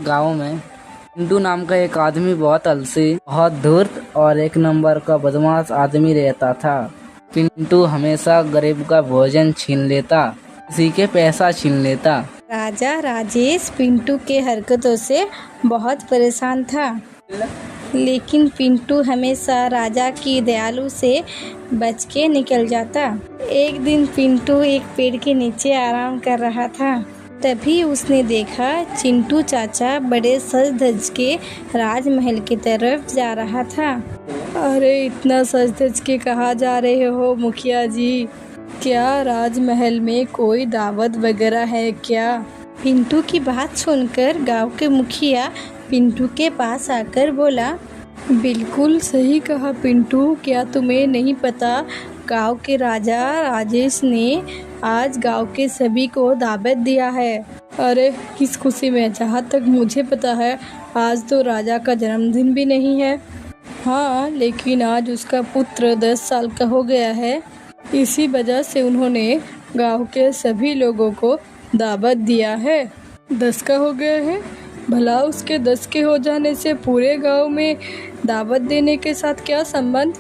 गांव में पिंटू नाम का एक आदमी बहुत आलसी, बहुत धूर्त और एक नंबर का बदमाश आदमी रहता था। पिंटू हमेशा गरीब का भोजन छीन लेता, किसी के पैसा छीन लेता। राजा राजेश पिंटू के हरकतों से बहुत परेशान था, लेकिन पिंटू हमेशा राजा की दयालु से बच के निकल जाता। एक दिन पिंटू एक पेड़ के नीचे आराम कर रहा था। तभी उसने देखा चिंटू चाचा बड़े सज धज के राजमहल की तरफ जा रहा था। अरे इतना सज धज के कहाँ जा रहे हो मुखिया जी? क्या राजमहल में कोई दावत वगैरह है क्या? पिंटू की बात सुनकर गांव के मुखिया पिंटू के पास आकर बोला, बिल्कुल सही कहा पिंटू, क्या तुम्हें नहीं पता गांव के राजा राजेश ने आज गांव के सभी को दावत दिया है। अरे किस खुशी में? जहाँ तक मुझे पता है आज तो राजा का जन्मदिन भी नहीं है। हाँ, लेकिन आज उसका पुत्र 10 साल का हो गया है, इसी वजह से उन्होंने गांव के सभी लोगों को दावत दिया है। 10 का हो गया है? भला उसके 10 के हो जाने से पूरे गांव में दावत देने के साथ क्या संबंध?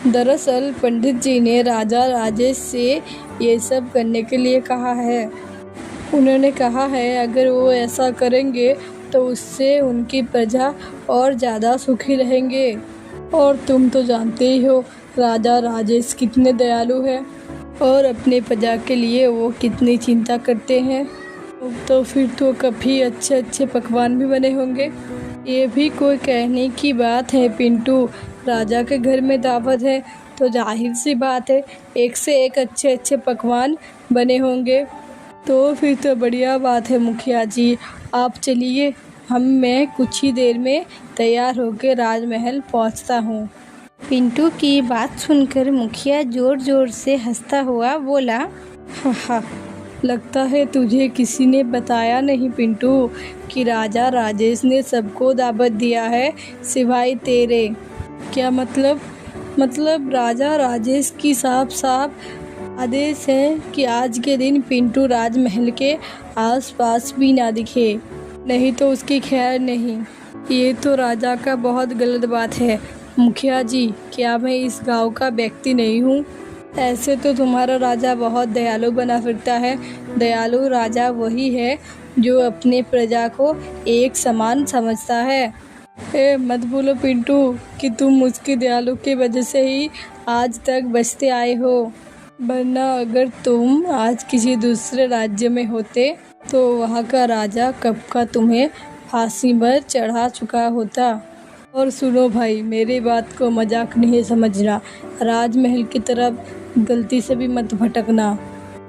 दरअसल पंडित जी ने राजा राजेश से ये सब करने के लिए कहा है। उन्होंने कहा है अगर वो ऐसा करेंगे तो उससे उनकी प्रजा और ज़्यादा सुखी रहेंगे। और तुम तो जानते ही हो राजा राजेश कितने दयालु हैं और अपने प्रजा के लिए वो कितनी चिंता करते हैं। तो फिर तो काफ़ी अच्छे अच्छे पकवान भी बने होंगे। ये भी कोई कहने की बात है पिंटू, राजा के घर में दावत है तो जाहिर सी बात है एक से एक अच्छे अच्छे पकवान बने होंगे। तो फिर तो बढ़िया बात है मुखिया जी, आप चलिए, मैं कुछ ही देर में तैयार होकर राजमहल पहुंचता हूँ। पिंटू की बात सुनकर मुखिया जोर जोर से हंसता हुआ बोला, हा, लगता है तुझे किसी ने बताया नहीं पिंटू कि राजा राजेश ने सबको दावत दिया है सिवाय तेरे। क्या मतलब? राजा राजेश की साफ आदेश है कि आज के दिन पिंटू राजमहल के आसपास भी ना दिखे, नहीं तो उसकी खैर नहीं। ये तो राजा का बहुत गलत बात है मुखिया जी, क्या मैं इस गांव का व्यक्ति नहीं हूँ? ऐसे तो तुम्हारा राजा बहुत दयालु बना फिरता है। दयालु राजा वही है जो अपने प्रजा को एक समान समझता है। मत बोलो पिंटू कि तुम उसकी दयालु की वजह से ही आज तक बचते आए हो, वरना अगर तुम आज किसी दूसरे राज्य में होते तो वहाँ का राजा कब का तुम्हें फांसी पर चढ़ा चुका होता। और सुनो भाई, मेरी बात को मजाक नहीं समझना, राजमहल की तरफ गलती से भी मत भटकना।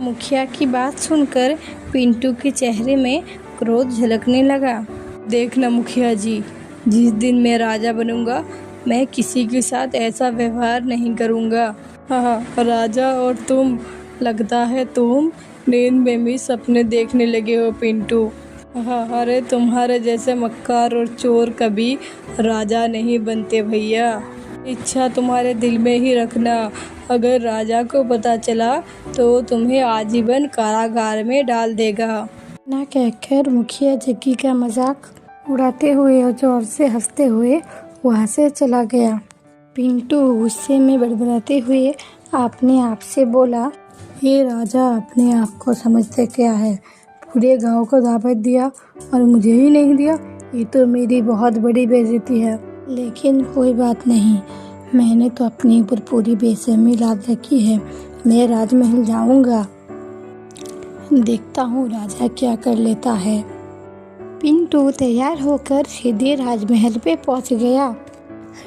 मुखिया की बात सुनकर पिंटू के चेहरे में क्रोध झलकने लगा। देखना मुखिया जी, जिस दिन मैं राजा बनूंगा मैं किसी के साथ ऐसा व्यवहार नहीं करूंगा। हाँ, राजा और तुम, लगता है तुम नींद में भी सपने देखने लगे हो पिंटू। हाँ, अरे तुम्हारे जैसे मक्कार और चोर कभी राजा नहीं बनते भैया। इच्छा तुम्हारे दिल में ही रखना, अगर राजा को पता चला तो तुम्हें आजीवन कारागार में डाल देगा। ना कहकर मुखिया जग्गी का मजाक उड़ाते हुए और जोर से हंसते हुए वहाँ से चला गया। पिंटू गुस्से में बड़बड़ाते हुए अपने आप से बोला, ये राजा अपने आप को समझते क्या है? पूरे गांव को दावत दिया और मुझे ही नहीं दिया, ये तो मेरी बहुत बड़ी बेइज्जती है। लेकिन कोई बात नहीं, मैंने तो अपने ऊपर पूरी बेशर्मी लाद रखी है। मैं राजमहल जाऊंगा, देखता हूँ राजा क्या कर लेता है। पिंटू तैयार होकर सीधे राजमहल पे पहुँच गया।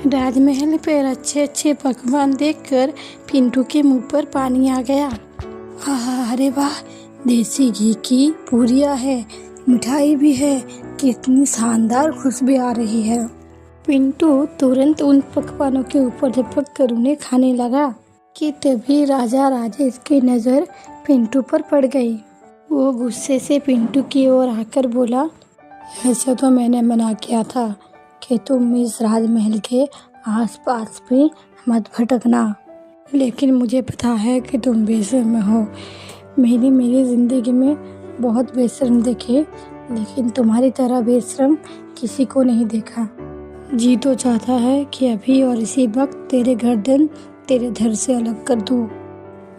राजमहल पर अच्छे अच्छे पकवान देखकर पिंटू के मुंह पर पानी आ गया। अरे वाह, देसी घी की पूरियाँ है, मिठाई भी है, कितनी शानदार खुशबू आ रही है। पिंटू तुरंत उन पकवानों के ऊपर झपक कर उन्हें खाने लगा कि तभी राजा राजेश की नज़र पिंटू पर पड़ गई। वो गुस्से से पिंटू की ओर आकर बोला, ऐसे तो मैंने मना किया था कि तुम इस राजमहल के आसपास भी मत भटकना, लेकिन मुझे पता है कि तुम बेशर्म हो। मेरी ज़िंदगी में बहुत बेशर्म देखे लेकिन तुम्हारी तरह बेशर्म किसी को नहीं देखा। जी तो चाहता है कि अभी और इसी वक्त तेरे गर्दन तेरे धड़ से अलग कर दूँ,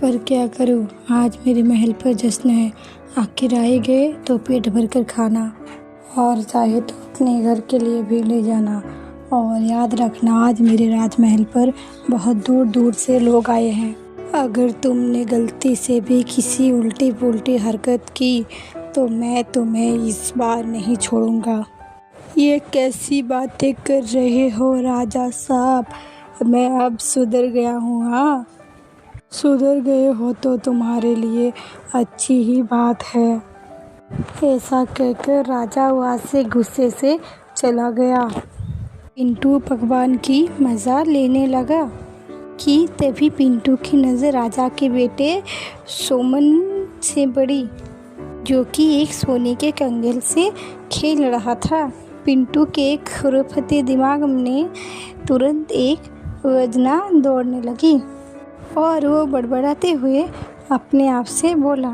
पर क्या करूँ, आज मेरे महल पर जश्न है। आखिर आए गए तो पेट भर कर खाना, और चाहे तो अपने घर के लिए भी ले जाना। और याद रखना, आज मेरे राजमहल पर बहुत दूर दूर से लोग आए हैं। अगर तुमने गलती से भी किसी उल्टी पुल्टी हरकत की तो मैं तुम्हें इस बार नहीं छोड़ूंगा। ये कैसी बातें कर रहे हो राजा साहब, मैं अब सुधर गया हूँ। हाँ, सुधर गए हो तो तुम्हारे लिए अच्छी ही बात है। ऐसा कहकर राजा वहाँ से गुस्से से चला गया। पिंटू पकवान की मज़ा लेने लगा कि तभी पिंटू की नज़र राजा के बेटे सोमन से पड़ी, जो कि एक सोने के कंगन से खेल रहा था। पिंटू के खुरफते दिमाग में तुरंत एक योजना दौड़ने लगी और वो बड़बड़ाते हुए अपने आप से बोला,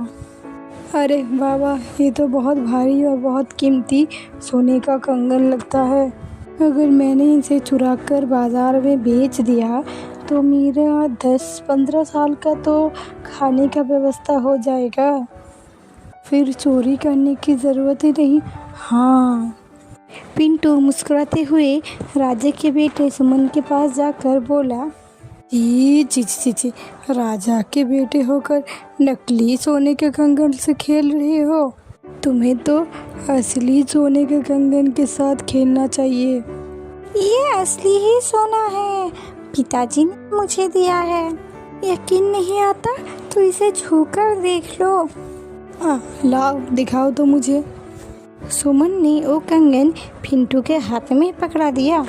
अरे बाबा, ये तो बहुत भारी और बहुत कीमती सोने का कंगन लगता है। अगर मैंने इसे चुरा कर बाज़ार में बेच दिया तो मेरा 10-15 साल का तो खाने का व्यवस्था हो जाएगा, फिर चोरी करने की ज़रूरत ही नहीं। हाँ, पिंटू मुस्कुराते हुए राजा के बेटे सुमन के पास जाकर बोला, जी जी जी जी, राजा के बेटे होकर नकली सोने के कंगन से खेल रहे हो? तुम्हें तो असली सोने के कंगन के साथ खेलना चाहिए। ये असली ही सोना है, पिताजी ने मुझे दिया है। यकीन नहीं आता तो इसे छूकर देख लो। लाओ, दिखाओ तो मुझे। सुमन ने वो कंगन पिंटू के हाथ में पकड़ा दिया।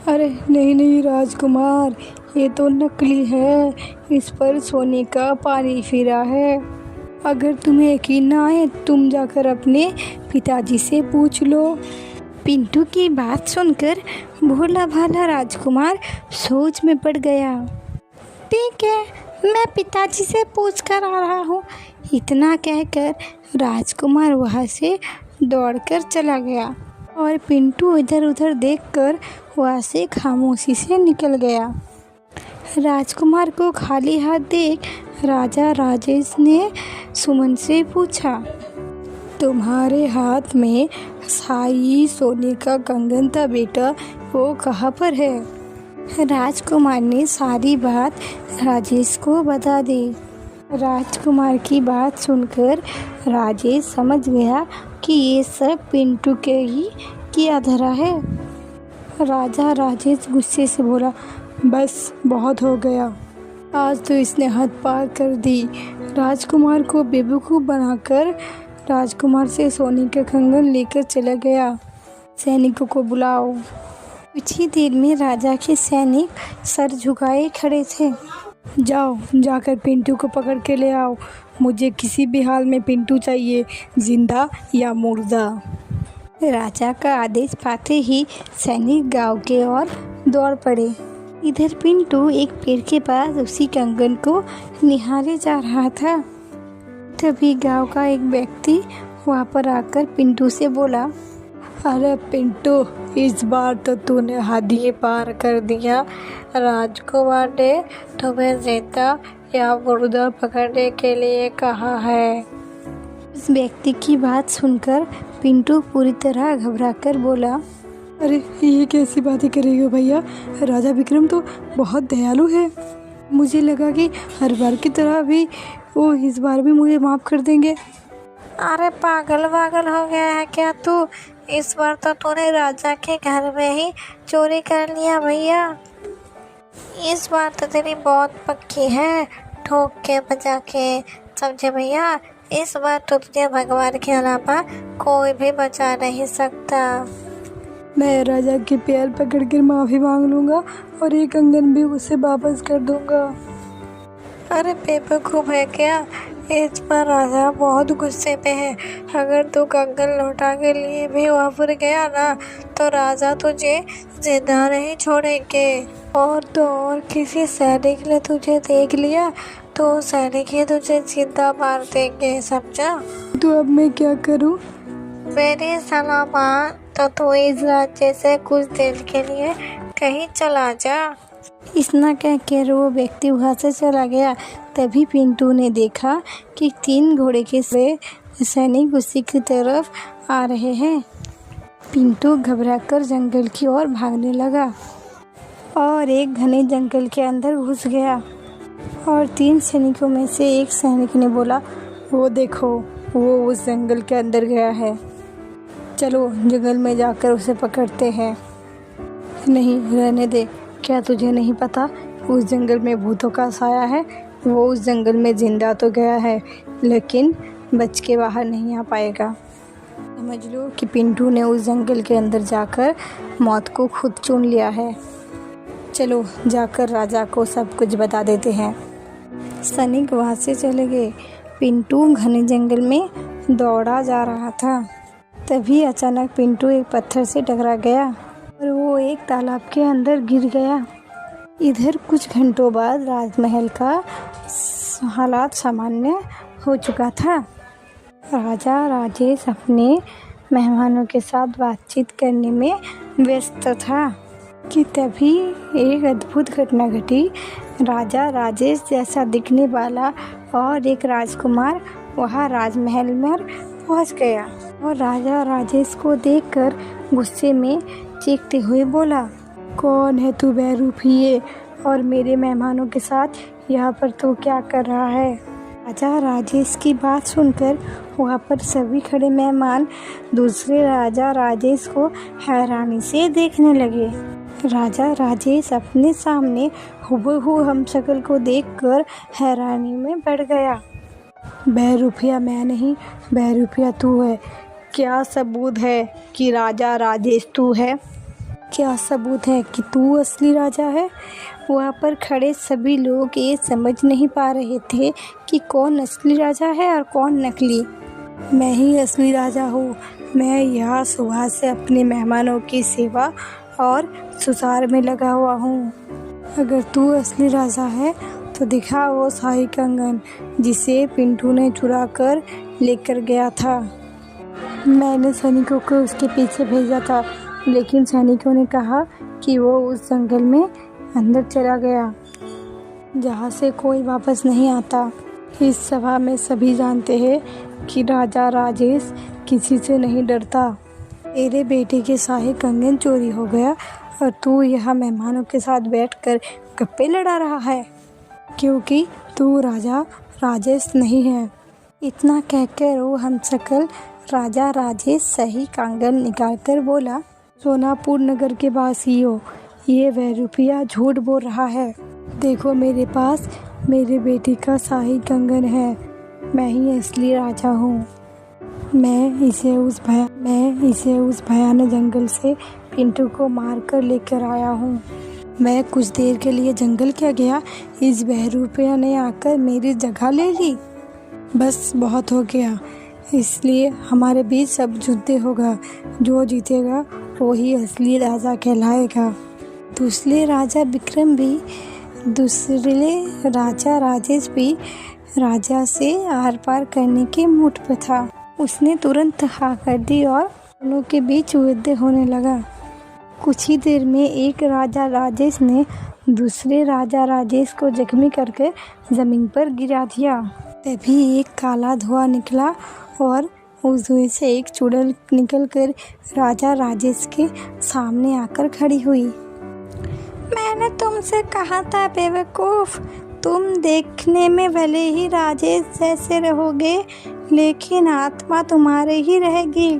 अरे नहीं नहीं राजकुमार, ये तो नकली है, इस पर सोने का पानी फिरा है। अगर तुम्हें यकीन ना आए तुम जाकर अपने पिताजी से पूछ लो। पिंटू की बात सुनकर भोला भाला राजकुमार सोच में पड़ गया। ठीक है, मैं पिताजी से पूछ कर आ रहा हूँ। इतना कहकर राजकुमार वहाँ से दौड़कर चला गया और पिंटू इधर उधर देखकर वहाँ से खामोशी से निकल गया। राजकुमार को खाली हाथ देख राजा राजेश ने सुमन से पूछा, तुम्हारे हाथ में शाही सोने का कंगन था बेटा, वो कहाँ पर है? राजकुमार ने सारी बात राजेश को बता दी। राजकुमार की बात सुनकर राजेश समझ गया कि ये सब पिंटू के ही किया धरा है। राजा राजेश गुस्से से बोला, बस बहुत हो गया, आज तो इसने हद पार कर दी। राजकुमार को बेवकूफ़ बनाकर राजकुमार से सोने का कंगन लेकर चला गया। सैनिकों को बुलाओ। कुछ ही देर में राजा के सैनिक सर झुकाए खड़े थे। जाओ, जाकर पिंटू को पकड़ के ले आओ। मुझे किसी भी हाल में पिंटू चाहिए, जिंदा या मुर्दा। राजा का आदेश पाते ही सैनिक गांव के ओर दौड़ पड़े। इधर पिंटू एक पेड़ के पास उसी कंगन को निहारे जा रहा था। तभी गांव का एक व्यक्ति वहां पर आकर पिंटू से बोला, अरे पिंटू, इस बार तो तूने हद ही पार कर दिया। राजकुमार ने तुम्हें जिंदा या मुर्दा पकड़ने के लिए कहा है। इस व्यक्ति की बात सुनकर पिंटू पूरी तरह घबराकर बोला, अरे ये कैसी बातें कर रही हो भैया, राजा विक्रम तो बहुत दयालु है। मुझे लगा कि हर बार की तरह भी वो इस बार भी मुझे माफ़ कर देंगे। अरे पागल हो गया है क्या तू? इस बार तो तूने राजा के घर में ही चोरी कर लिया भैया। इस बार तो तेरी बहुत पक्की है, ठोक के बजा के, समझे भैया। इस बार तो तुझे भगवान के अलावा कोई भी बचा नहीं सकता। मैं राजा के पैर पकड़ कर माफ़ी मांग लूँगा और ये कंगन भी उसे वापस कर दूँगा। अरे बेवकूफ़ है क्या? इस पर राजा बहुत गुस्से में है। अगर तू कंगन लौटा के लिए भी वहाँ पर गया ना तो राजा तुझे जिंदा नहीं छोड़ेंगे। और तो और किसी सैनिक ने तुझे देख लिया तो सैनिक ही तुझे जिंदा मार देंगे, समझा? तो अब मैं क्या करूं? मेरी सलाह मान तो तू इस राज्य से कुछ देर के लिए कहीं चला जा। इतना कहकर वो व्यक्ति वहाँ से चला गया। तभी पिंटू ने देखा कि 3 घोड़े के सैनिक उसी की तरफ आ रहे हैं। पिंटू घबराकर जंगल की ओर भागने लगा और एक घने जंगल के अंदर घुस गया। और 3 सैनिकों में से एक सैनिक ने बोला, वो देखो, वो उस जंगल के अंदर गया है, चलो जंगल में जाकर उसे पकड़ते हैं। नहीं, रहने दे, क्या तुझे नहीं पता उस जंगल में भूतों का साया है? वो उस जंगल में जिंदा तो गया है लेकिन बच के बाहर नहीं आ पाएगा। समझ लो कि पिंटू ने उस जंगल के अंदर जाकर मौत को खुद चुन लिया है। चलो जाकर राजा को सब कुछ बता देते हैं। सैनिक वहाँ से चले गए। पिंटू घने जंगल में दौड़ा जा रहा था। तभी अचानक पिंटू एक पत्थर से टकरा गया और वो एक तालाब के अंदर गिर गया। इधर कुछ घंटों बाद राजमहल का हालात सामान्य हो चुका था। राजा राजेश अपने मेहमानों के साथ बातचीत करने में व्यस्त था कि तभी एक अद्भुत घटना घटी। राजा राजेश जैसा दिखने वाला और एक राजकुमार वहाँ राजमहल में पहुँच गया और राजा राजेश को देखकर गुस्से में चीखते हुए बोला, कौन है तू बेरूपिये और मेरे मेहमानों के साथ यहाँ पर तू क्या कर रहा है? राजा राजेश की बात सुनकर वहाँ पर सभी खड़े मेहमान दूसरे राजा राजेश को हैरानी से देखने लगे। राजा राजेश अपने सामने हुबहू हमशक्ल को देखकर हैरानी में बढ़ गया। बेरूपिया मैं नहीं, बेरूपिया तू है। क्या सबूत है कि राजा राजेश तू है? क्या सबूत है कि तू असली राजा है? वहाँ पर खड़े सभी लोग ये समझ नहीं पा रहे थे कि कौन असली राजा है और कौन नकली। मैं ही असली राजा हूँ। मैं यहाँ सुबह से अपने मेहमानों की सेवा और सुसार में लगा हुआ हूँ। अगर तू असली राजा है तो दिखा वो शाही कंगन जिसे पिंटू ने चुरा कर लेकर गया था। मैंने सैनिकों को उसके पीछे भेजा था लेकिन सैनिकों ने कहा कि वो उस जंगल में अंदर चला गया जहाँ से कोई वापस नहीं आता। इस सभा में सभी जानते हैं कि राजा राजेश किसी से नहीं डरता। तेरे बेटे के शाही कंगन चोरी हो गया और तू यहाँ मेहमानों के साथ बैठकर गप्पे लड़ा रहा है क्योंकि तू राजा राजेश नहीं है। इतना कहकर वो हमशक्ल राजा राजेश शाही कंगन निकालकर बोला, सोनापुर नगर के वासियों, ये बेरूपिया झूठ बोल रहा है। देखो मेरे पास मेरे बेटी का शाही कंगन है। मैं ही असली राजा हूँ। मैं इसे उस भयानक जंगल से पिंटू को मार कर लेकर आया हूँ। मैं कुछ देर के लिए जंगल क्या गया, इस बेरूपिया ने आकर मेरी जगह ले ली। बस बहुत हो गया। इसलिए हमारे बीच अब युद्ध होगा। जो जीतेगा वही असली राजा कहलाएगा। दूसरे राजा विक्रम भी, दूसरे राजा राजेश भी राजा से आर पार करने के मूड पर था। उसने तुरंत हाँ कर दी और दोनों के बीच युद्ध होने लगा। कुछ ही देर में एक राजा राजेश ने दूसरे राजा राजेश को जख्मी करके ज़मीन पर गिरा दिया। तभी एक काला धुआं निकला और उस धुएं से एक चुड़ैल निकलकर राजा राजेश के सामने आकर खड़ी हुई। मैंने तुमसे कहा था बेवकूफ़, तुम देखने में भले ही राजेश जैसे रहोगे लेकिन आत्मा तुम्हारे ही रहेगी।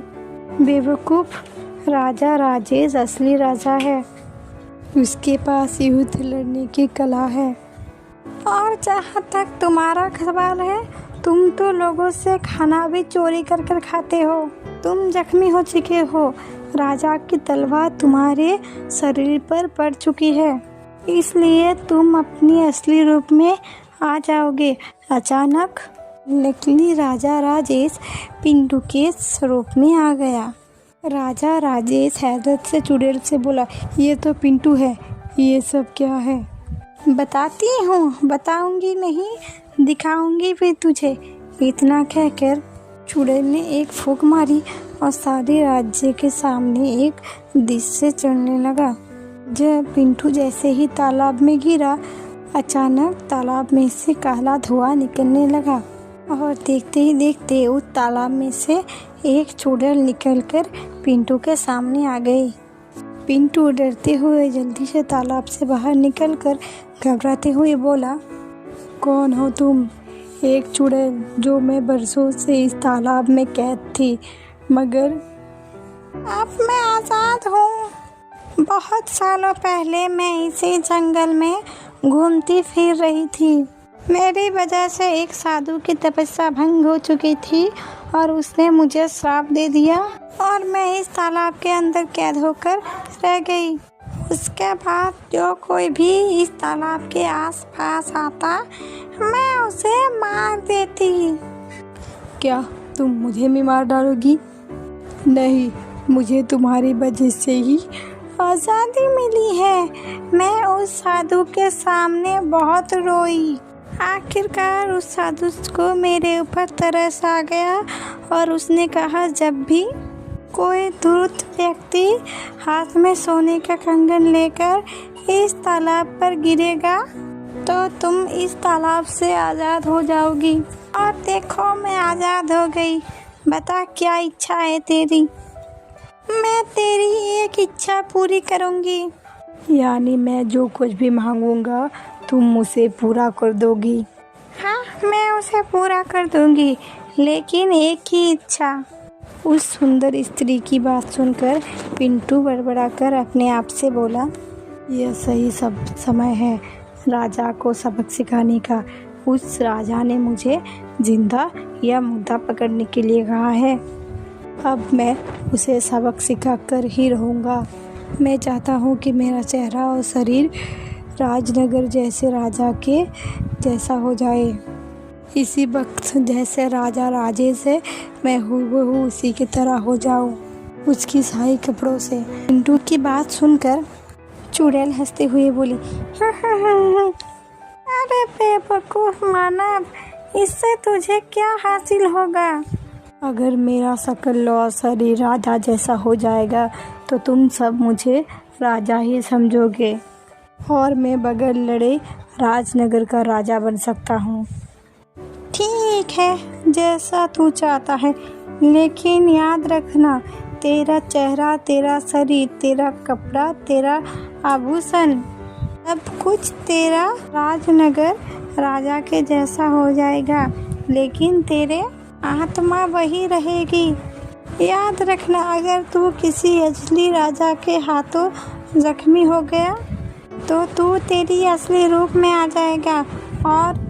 बेवकूफ़, राजा राजेश असली राजा है। उसके पास युद्ध लड़ने की कला है। और जहाँ तक तुम्हारा सवाल है, तुम तो लोगों से खाना भी चोरी कर कर खाते हो। तुम जख्मी हो चुके हो। राजा की तलवार तुम्हारे शरीर पर पड़ चुकी है, इसलिए तुम अपनी असली रूप में आ जाओगे। अचानक नकली राजा राजेश पिंटू के स्वरूप में आ गया। राजा राजेश हैरत से चुड़ैल से बोला, ये तो पिंटू है, ये सब क्या है? बताती हूँ, बताऊंगी नहीं, दिखाऊंगी भी तुझे। इतना कहकर चुड़ैल ने एक फूंक मारी और सारे राज्य के सामने एक दृश्य चलने लगा। जब पिंटू जैसे ही तालाब में गिरा, अचानक तालाब में से काला धुआं निकलने लगा और देखते ही देखते उस तालाब में से एक चुड़ैल निकलकर पिंटू के सामने आ गई। पिंटू डरते हुए जल्दी से तालाब से बाहर निकलकर घबराते हुए बोला, कौन हो तुम? एक चुड़ैल, जो मैं बरसों से इस तालाब में कैद थी, मगर अब मैं आज़ाद हूँ। बहुत सालों पहले मैं इसी जंगल में घूमती फिर रही थी। मेरी वजह से एक साधु की तपस्या भंग हो चुकी थी और उसने मुझे श्राप दे दिया और मैं इस तालाब के अंदर कैद होकर रह गई। उसके बाद जो कोई भी इस तालाब के आसपास आता, मैं उसे मार देती। क्या तुम मुझे भी मार डालोगी? नहीं, मुझे तुम्हारी वजह से ही आज़ादी मिली है। मैं उस साधु के सामने बहुत रोई। आखिरकार उस साधु को मेरे ऊपर तरस आ गया और उसने कहा, जब भी कोई धूर्त व्यक्ति हाथ में सोने का कंगन लेकर इस तालाब पर गिरेगा तो तुम इस तालाब से आज़ाद हो जाओगी। और देखो, मैं आज़ाद हो गई। बता, क्या इच्छा है तेरी? मैं तेरी एक इच्छा पूरी करूँगी। यानी मैं जो कुछ भी मांगूंगा तुम उसे पूरा कर दोगी? हाँ, मैं उसे पूरा कर दूँगी, लेकिन एक ही इच्छा। उस सुंदर स्त्री की बात सुनकर पिंटू बड़बड़ाकर अपने आप से बोला, यह सही सब समय है राजा को सबक सिखाने का। उस राजा ने मुझे जिंदा या मुर्दा पकड़ने के लिए कहा है। अब मैं उसे सबक सिखा कर ही रहूँगा। मैं चाहता हूँ कि मेरा चेहरा और शरीर राजनगर जैसे राजा के जैसा हो जाए। इसी वक्त जैसे राजा राजेश है, मैं हूबहू उसी की तरह हो जाऊँ, उसकी शाही कपड़ों से। पिंटू की बात सुनकर चुड़ैल हंसते हुए बोली, अरे बेवकूफ मानव, इससे तुझे क्या हासिल होगा? अगर मेरा शकल और शरीर राजा जैसा हो जाएगा तो तुम सब मुझे राजा ही समझोगे और मैं बगैर लड़े राजनगर का राजा बन सकता हूँ। ठीक है, जैसा तू चाहता है, लेकिन याद रखना, तेरा चेहरा, तेरा शरीर, तेरा कपड़ा, तेरा आभूषण, सब कुछ तेरा राजनगर राजा के जैसा हो जाएगा, लेकिन तेरे आत्मा वही रहेगी। याद रखना, अगर तू किसी असली राजा के हाथों जख्मी हो गया तो तू तेरी असली रूप में आ जाएगा। और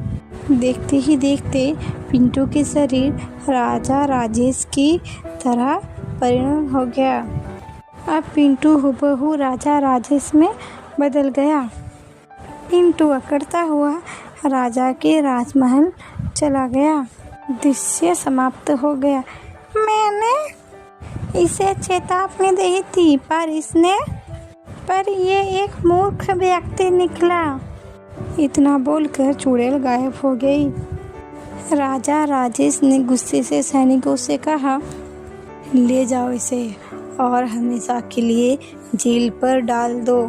देखते ही देखते पिंटू के शरीर राजा राजेश की तरह परिणत हो गया। अब पिंटू हूबहू राजा राजेश में बदल गया। पिंटू अकड़ता हुआ राजा के राजमहल चला गया। दृश्य समाप्त हो गया। मैंने इसे चेतावनी दी थी, पर ये एक मूर्ख व्यक्ति निकला। इतना बोलकर चुड़ैल गायब हो गई। राजा राजेश ने गुस्से से सैनिकों से कहा, ले जाओ इसे और हमेशा के लिए जेल पर डाल दो।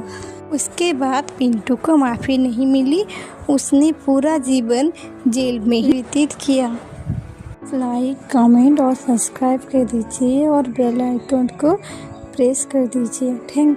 उसके बाद पिंटू को माफ़ी नहीं मिली। उसने पूरा जीवन जेल में ही व्यतीत किया। लाइक, कमेंट और सब्सक्राइब कर दीजिए और बेल आइकन को प्रेस कर दीजिए। थैंक